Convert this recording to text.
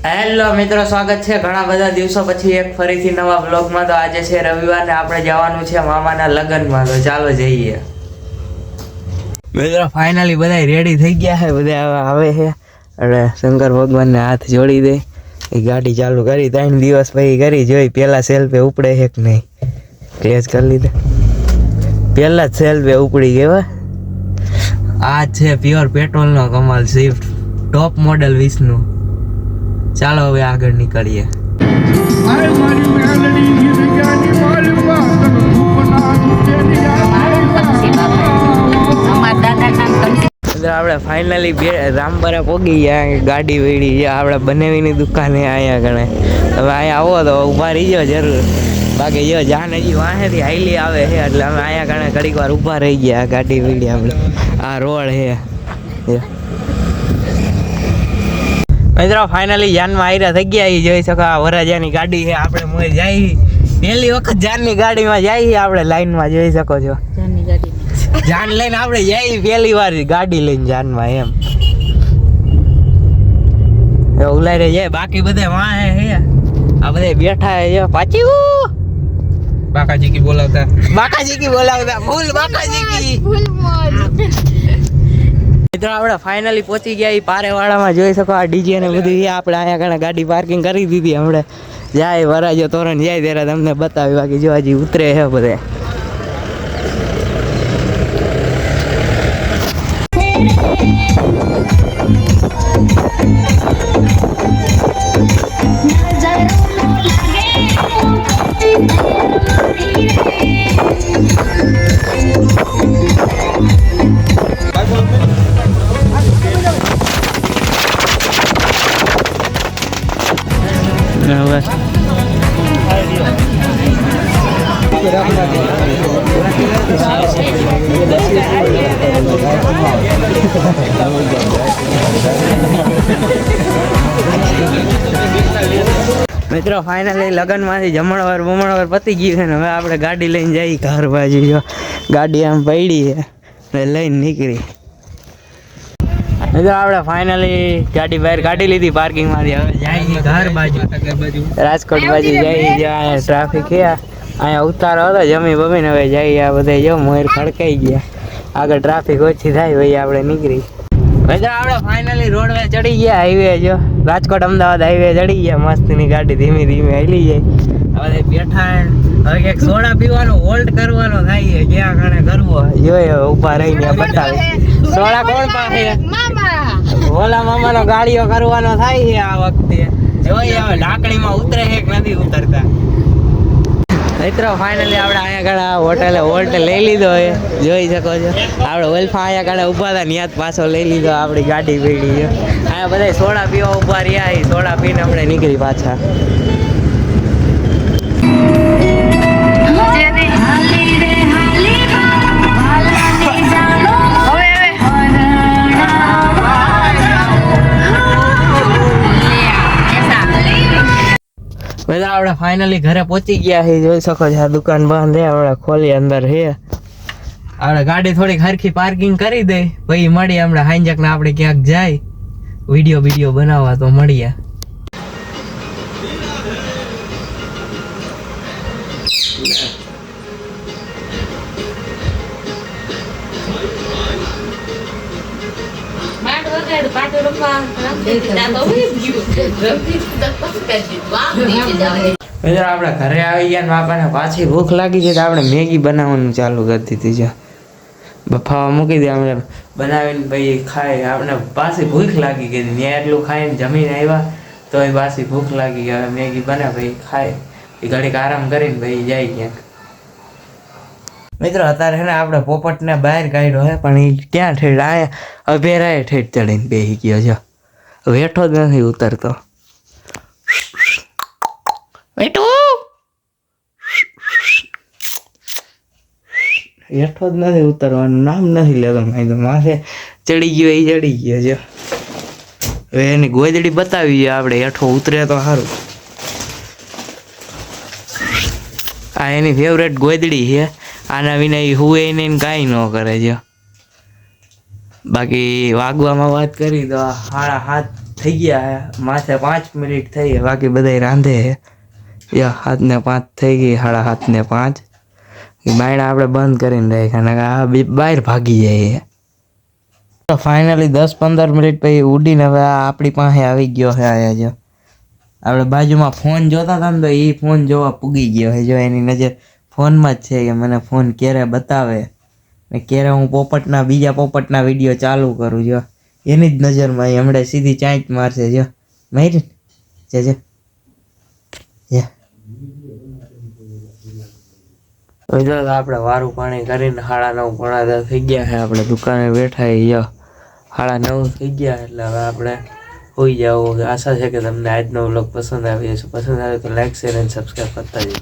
Hello મિત્રો, સ્વાગત છે ઘણા બધા દિવસો પછી એક ફરીથી નવા બ્લોગમાં। તો આજે છે રવિવાર ને આપણે જવાનું છે મામાના લગ્નમાં, તો ચાલો જઈએ। મિત્રો ફાઇનલી બધા રેડી થઈ ગયા છે, બધા આવે છે એટલે શંકર ભગવાનને હાથ જોડી દે, એ ગાડી ચાલુ કરી 3 દિવસ પછી કરી જોઈ પેલા સેલ્ફે ઉપડે છે કે નહીં। ક્લેચ કરી લીધા, પેલા જ સેલ્ફે ઉપડી ગયો। આ છે પ્યોર પેટ્રોલનો કમાલ, સ્વિફ્ટ ટોપ મોડેલ 20 નું। ચાલો હવે આગળ નીકળીએ। આપણે ફાઇનલી રામપરા પોગી ગયા, ગાડી વેડી છે આપણે બનાવીની દુકાને અહીંયા ગણે। હવે અહીંયા આવો તો ઊભા રહીજો જરૂર, બાકી જો જાન હજી વાહેથી હાઈલી આવે છે એટલે અમે અહીંયા ગણે ઘડીક વાર ઊભા રહી ગયા ગાડી વેડી આપણે। આ રોડ છે મિત્રો, ફાઇનલી જાનમાં આયરા થઈ ગયા। એ જોઈ શકો આ વરાજાની ગાડી છે, આપણે મોય જાય પહેલી વખત જાનની ગાડીમાં જઈએ આપણે, લાઈનમાં જોઈ શકો છો જાનની ગાડી, જાન લઈને આપણે જઈએ પહેલી વાર ગાડી લઈને જાનમાં એમ ઉલાઈ જાય। બાકી બધા વાહે છે, આ બધા બેઠા છે પાછી બાકાજી કી બોલાવતા ફૂલ બાકાજી કી મિત્રો। આપણે ફાઇનલી પહોંચી ગયા એ પારેવાડામાં, જોઈ શકો આ ડીજે ને બધું આપણે અહીંયા ઘણા ગાડી પાર્કિંગ કરી દીધી। હમણાં જાય વરાજો તોરણ જાય ત્યારે તમને બતાવી, બાકી જો હજી ઉતરે છે બધે। મિત્રો ફાઇનલી લગ્નમાંથી જમણવાર પતી ગયું છે ને હવે આપણે ગાડી લઈને જઈએ ઘર બાજુ। જો ગાડી આમ પડી છે ને લઈને નીકળી। મિત્રો આપણે ફાઇનલી ગાડી બહાર કાઢી લીધી પાર્કિંગમાંથી, હવે જઈએ ઘર બાજુ, રાજકોટ બાજુ જઈએ। જ્યાં ટ્રાફિક છે અહીંયા ઉતારો હતો જમી બમીને હવે જઈએ। આ બધા જો મોર ખડકાઈ ગયા, આગળ ટ્રાફિક ઓછી થાય ભાઈ આપણે નીકળી। મિત્રો આપણે ફાઇનલી રોડવે ચડી ગયા, હાઈવે જો રાજકોટ અમદાવાદ હાઈવે ચડી ગયા। મસ્તની ગાડી ધીમે ધીમે હાલી જાય। હવે બેઠા હવે ક્યાંક સોડા પીવાનો હોલ્ડ કરવાનો થાય છે, ક્યાં ખાણે કરવો જોઈએ ઉભા રહીને બતાવે। સોડા કોણ પાસે ઓલા મામાનો ગાડીઓ કરવાનો થાય છે આ વખતે, જોઈએ હવે ઢાકણીમાં ઉતરે છે કે નથી ઉતરતા। મિત્રો ફાઇનલી આપણે અહીંયા ઘણા હોટલે હોલ્ટ લઈ લીધો છે, જોઈ શકો છો આપણે વેલ્ફા અહીંયા ઘણા ઊભા હતા ન્યાદ પાછો લઈ લીધો આપણી ગાડી પડી છે। અહીંયા બધા સોડા પીવા ઊભા રહ્યા, એ સોડા પીને આપણે નીકળી પાછા। બધા આપણે ફાઇનલી ઘરે પહોંચી ગયા છે, જોઈ શકો છો આ દુકાન બંધ છે, આપણે ખોલી અંદર છે। આપણે ગાડી થોડીક હરખી પાર્કિંગ કરી દે પછી મળીએ હમણાં હાંજક ને આપણે ક્યાંક જાય વિડીયો બનાવવા, તો મળીએ। આપણે ઘરે આવી ગયા ને આપણને પાછી ભૂખ લાગી છે તો આપણે મેગી બનાવવાનું ચાલુ કરી દીધી છે। બફાવા મૂકી દે આપણે બનાવીને પછી ખાઈ, આપણે પાછી ભૂખ લાગી ગઈ હતી ત્યાં એટલું ખાઈને જમીને આવ્યા તો એ પાછી ભૂખ લાગી ગઈ। હવે મેગી બને પછી ખાય એ ઘડીક આરામ કરીને પછી જાય ક્યાંક। મિત્રો અત્યારે છે ને આપણે પોપટને બહાર કાઢ્યો છે, પણ એ ક્યાં ઠેઠ આયા અભેરાય ઠેઠ ચડીને બેસી ગયો છે, વેઠો જ નથી ઉતરતો। હેઠો જ નથી ઉતરવાનું નામ નથી લેતો, માથે ચડી ગયો એ ચડી ગયો છે। હવે એની ગોદડી બતાવી આપણે, હેઠો ઉતરે તો સારું। આ એની ફેવરેટ ગોદડી છે, આના વિના એ હુએ નહીં કાંઈ ન કરે છે। બાકી વાગવામાં વાત કરી તો 7:30 થઈ ગયા માથે 5 મિનિટ થઈ બાકી બધા રાંધે યા 7:05 થઈ ગઈ 7:30 બાયણા આપણે બંધ કરીને રાખ્યા આ બહાર ભાગી જાય તો ફાઇનલી 10-15 મિનિટ પછી ઉડીને હવે આપણી પાસે આવી ગયો છે આયા જો આપણે બાજુમાં ફોન જોતા હતા ને તો એ ફોન જોવા પૂગી ગયો છે જો એની નજર ફોનમાં જ છે કે મને ફોન ક્યારે બતાવે ને ક્યારે હું બીજા પોપટના વિડીયો ચાલુ કરું જો એની જ નજરમાં હમણાં સીધી ચાંચ મારશે જો મારી જજે આપણે વારું પાણી કરીને 9:30 પોણા 10 થઈ ગયા છે આપણે દુકાને બેઠા જો 9:30 થઈ ગયા એટલે હવે આપણે હોઈ જાવ આશા છે કે તમને આજનો વ્લોગ પસંદ આવ્યો હશે પસંદ આવે તો લાઈક શેર અને સબસ્ક્રાઈબ કરતા જજો